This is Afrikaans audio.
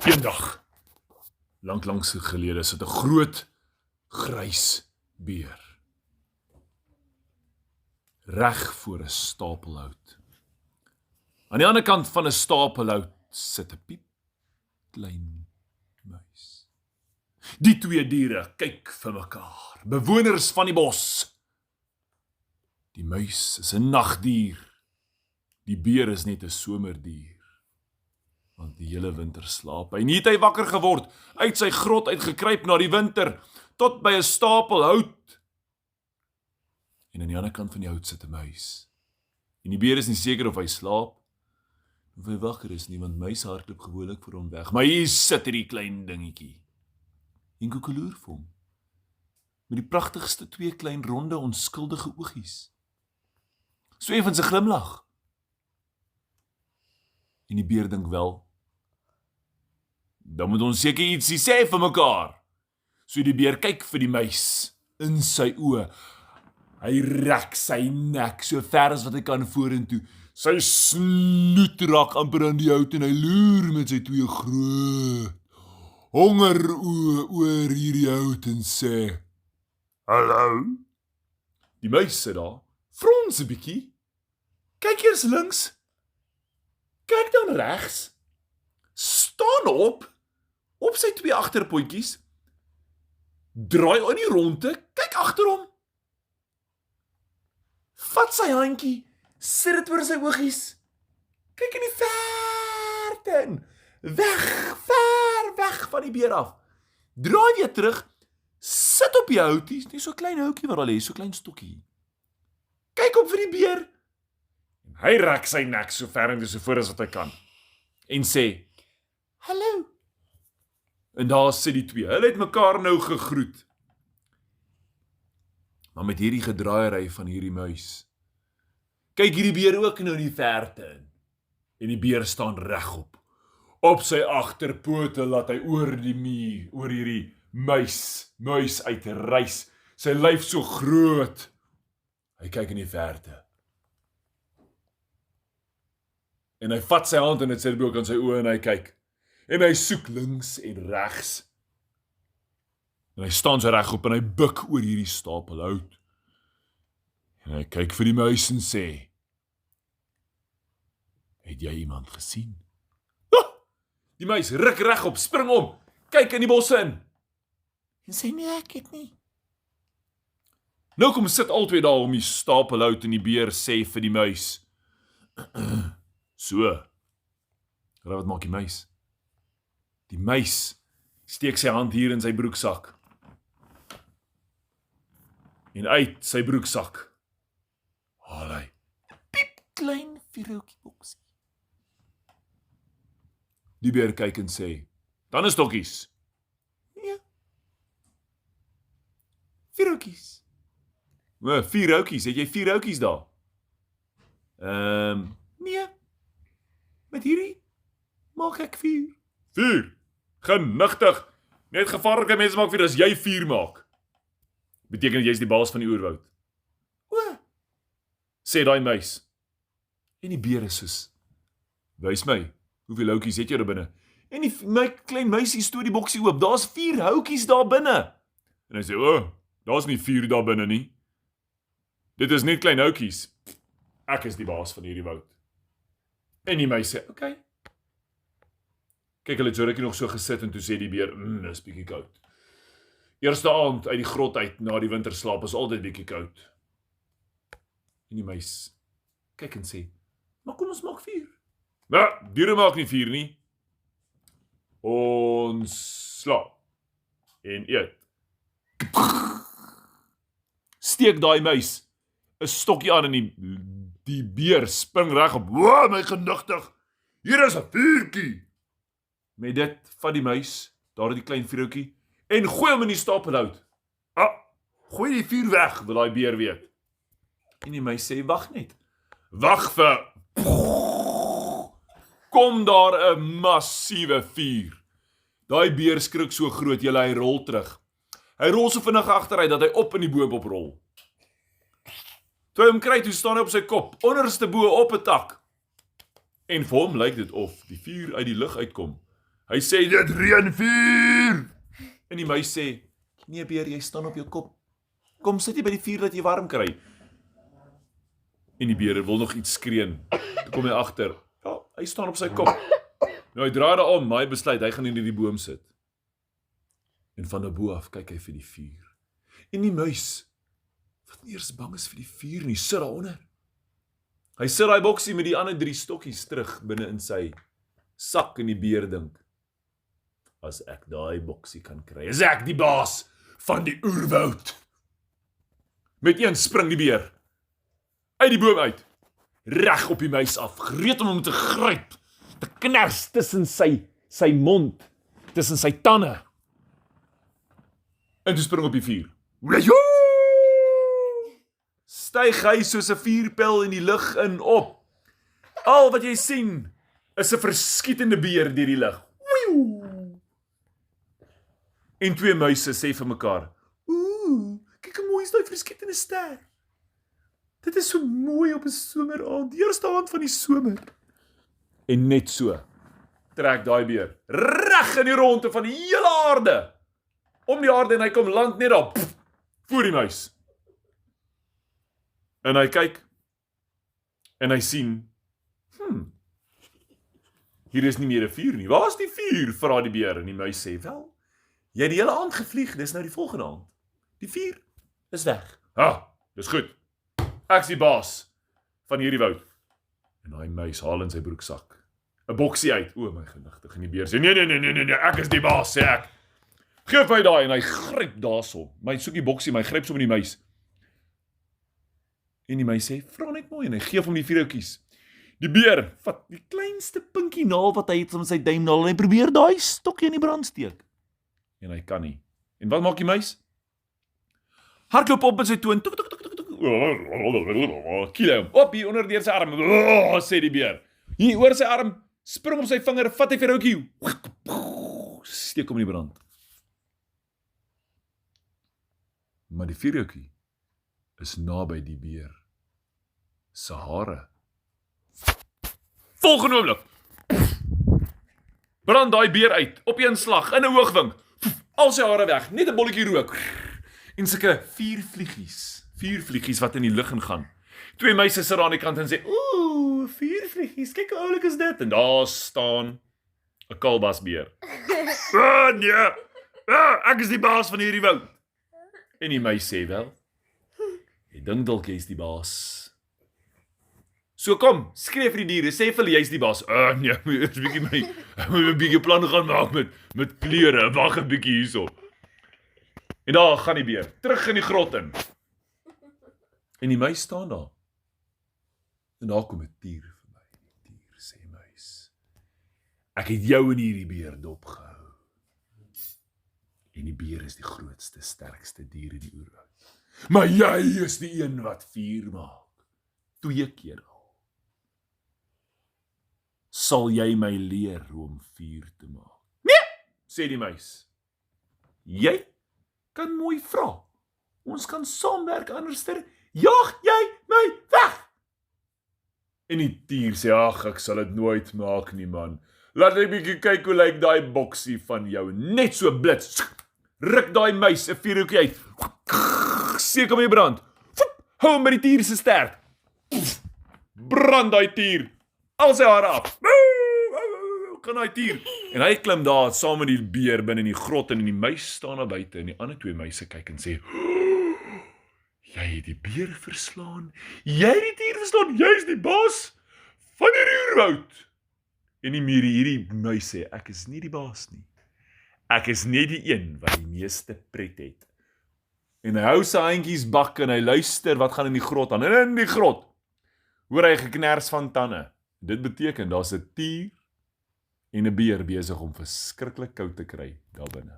Eendag, lank gelede, sit 'n groot, grys beer reg voor 'n stapel hout. Aan die ander kant van 'n stapel hout sit 'n piep klein muis. Die twee diere kyk vir mekaar, bewoners van die bos. Die muis is 'n nagdier, die beer is net 'n somerdier. Want die hele winter slaap hy. Nie het hy wakker geword, uit sy grot uitgekruip na die winter, tot by 'n stapel hout. En aan die ander kant van die hout sit 'n muis. En die beer is nie seker of hy slaap, of hy wakker is nie, want muis hardloop gewoonlik vir hom weg. Maar hier sit hierdie klein dingetjie, en koekeloer vir hom, met die pragtigste twee klein ronde onskuldige oogies. So effens 'n glimlag. En die beer dink wel, dan moet ons seker ietsie sê vir mekaar. So die beer kyk vir die muis in sy oë. Hy rek sy nek so ver as wat hy kan vorentoe. Sy snoet raak amper aan die hout en hy loer met sy twee groot hongeroë oor hierdie hout en sê, "Hallo?" Die muis sit daar, frons 'n bietjie. Kyk eers links. Kyk dan regs. Staan op sy twee agterpootjies. Draai in die ronde, kyk agter hom. Vat sy handjie, sit dit oor sy oogies. Kyk in die verte in. Ver weg van die beer af. Draai weer terug, sit op die houtjies, nie so klein houtjie wat al lê, so klein stokkie. Kyk op vir die beer. En hy rek sy nek so ver en so voor as wat hy kan. En sê, "Hallo." En daar sit die twee. Hulle het mekaar nou gegroet. Maar met hierdie gedraaiery van hierdie muis, kyk hierdie beer ook nou in die verte in. En die beer staan regop. Op sy agterpote laat hy oor die muur, oor hierdie muis uitreis. Sy lyf so groot. Hy kyk in die verte. En hy vat sy hand en dit sit ook aan sy oë en hy kyk. En hy soek links en regs. En hy staan so regop en hy buig oor hierdie stapel hout. En hy kyk vir die muis en sê, "Het jy iemand gesien?" Ah! Die muis ruk regop, spring om, kyk in die bosse in. En sê, "Nee, ek het nie." Nou kom sit albei daar om die stapel hout en die beer sê vir die muis, "So, wat maak die muis?" Die muis steek sy hand hier in sy broeksak. En uit sy broeksak haal hy piep klein vuurhoutjie boksie. Die beer kyk en sê, "Tandestokkies." "Nee. Vuurhoutjies." "Vier houtjies, het jy 4 houtjies daar?" "Nee. Met hierdie maak ek 4. 4? Genigtig. Net gevaarlike mense maak 4 as jy 4 maak. Beteken jy is die baas van die oerwoud." "O," sê daai muis. En die beer is soos, "Wys my, hoeveel houtjies het jy daar binne?" En my klein muisie stoot die boksie oop. Daar's 4 houtjies daar binne. En hy sê, "O, daar's nie 4 daar binne nie. Dit is net klein houtjies. Ek is die baas van hierdie woud." En die muis sê, "Oké." Kyk, hulle het so rukkie nog so gesit en toe sê die beer, "Dis bietjie koud." Eerste aand uit die grot uit na die winterslaap is altyd bietjie koud. En die muis kyk en sê, "Maar kom ons maak 4. "Ja, diere maak nie 4 nie. Ons slaap en eet." Steek daai muis 'n stokkie aan en die beer spring regop. "Wow, my genigtig. Hier is 'n vuurtjie." Met dit vat die muis, daar het die klein vuurtjie, en gooi hom in die stapel hout. Gooi die vuur weg, wil daai beer weet. En die muis sê, "Wag net." Wag vir... Kom daar 'n massiewe vuur. Daai beer skrik so groot, hy rol terug. Hy rol so vinnig agteruit dat hy op in die boom oprol. Toe hy hom kry, toe staan hy op sy kop, onderste bo op 'n tak. En vir hom lyk dit of die vuur uit die lug uitkom. Hy sê, dit reën vuur! En die muis sê, nee beer, jy staan op jou kop. Kom, sit jy by die vuur dat jy warm kry. En die beer wil nog iets skreen. Toe kom hy agter. Ja, hy staan op sy kop. Nou hy draai daar om, maar hy besluit, hy gaan in die boom sit. En van bo af kyk hy vir die vuur. En die muis, wat nie eers bang is vir die vuur nie, sit daaronder. Hy sit daai boksie met die ander 3 stokkies terug binne in sy sak en die beer dink. As ek daai boksie kan kry, is ek die baas van die oerwoud. Met een spring die beer uit die boom uit, reg op die muis af, gereed om hom te gryp, te kners tussen sy mond, tussen sy tande. En toe spring op die vuur. Styg hy soos 'n vuurpyl in die lug in op. Al wat jy sien is 'n verskietende beer deur die lug. En 2 muise sê vir mekaar, "Ooh, kyk hoe mooi is daai verskietende ster. Dit is so mooi op 'n someraand, die eerste aand van die somer." En net so trek daai beer reg in die ronde van die hele aarde. Om die aarde en hy kom land net daar voor die muis. En hy kyk en hy sien, hier is nie meer 'n vuur nie. Waar is die vuur? Vra die beer en die muis sê, "Wel, jy het die hele aand gevlieg, dis nou die volgende aand. Die vuur is weg." Dis goed. Ek is die baas van hierdie woud. En daai muis haal in sy broeksak 'n boksie uit. O my genigtig, en die beer sê, nee, ek is die baas, sê ek. Geef my daai, en hy gryp daarso. My soek die boksie, maar hy gryp sommer die muis. En die muis sê, "Vra net mooi," en hy gee hom die vuurhoutjies. Die beer vat die kleinste pinkie naal wat hy het om sy duimnaal en hy probeer daai stokkie in die brand steek. En hy kan nie. En wat maak die muis? Hardloop op met sy toon. Tuk, tuk, tuk, tuk, tuk. Kiel hom. Op hier onder deur sy arm. Sê die beer. Hier oor sy arm, spring op sy vinger, vat hy vuurhoutjie. Steek hom in die brand. Maar die vuurhoutjie is naby die beer se hare. Volgende oomblik brand daai beer uit, op een slag, in 'n hoogwink, al sy hare weg, net 'n bolletjie rook, en sulke vuurvliegies wat in die lug ingaan. 2 muise sit aan die kant en sê, "Ooh, vuurvliegies, kyk hoe oulik is dit." En daar staan 'n kalbasbeer. Nee, ek is die baas van hierdie woud. En die muis sê, "Wel, jy dink dalk jy is die baas. So kom, skree vir die diere, sê vir hulle jy is die baas." Nee, eers bietjie 'n bietjie planne gaan maak met kleure. Wag 'n bietjie hierso. En daar gaan die beer terug in die grot in. En die muis staan daar. En daar kom 'n tier verby. Die tier sê, "Muis, ek het jou in hierdie beer dopgehou. En die beer is die grootste, sterkste dier in die oerwoud. Maar jy is die een wat vuur maak. 2 keer al. Sal jy my leer hoe om vuur te maak?" "Nee," sê die muis. "Jy kan mooi vra. Ons kan saamwerk, anderster jaag jy my weg." En die tier sê, "Ag, ek sal dit nooit maak nie, man. Laat ek bietjie kyk hoe lyk daai boksie van jou." Net so blits. Ruk daai muis 'n vuurhoutjie uit. Steek hom in die brand. Hou hom by die tier se stert. Brand daai tier. Al sy hare af. Kan daai tier. En hy klim daar saam met die beer binne in die grot en die muis staan daar buite en die ander 2 muise kyk en sê, "Jy het die beer verslaan. Jy het die tier verslaan. Jy is die baas van hierdie oerwoud." En hierdie muis sê, "Ek is nie die baas nie. Ek is net die een wat die meeste pret het." En hy hou sy handjies bak en hy luister wat gaan in die grot aan. En in die grot hoor hy gekners van tande. Dit beteken daar's 'n tier en 'n beer besig om verskriklik koud te kry daar binne.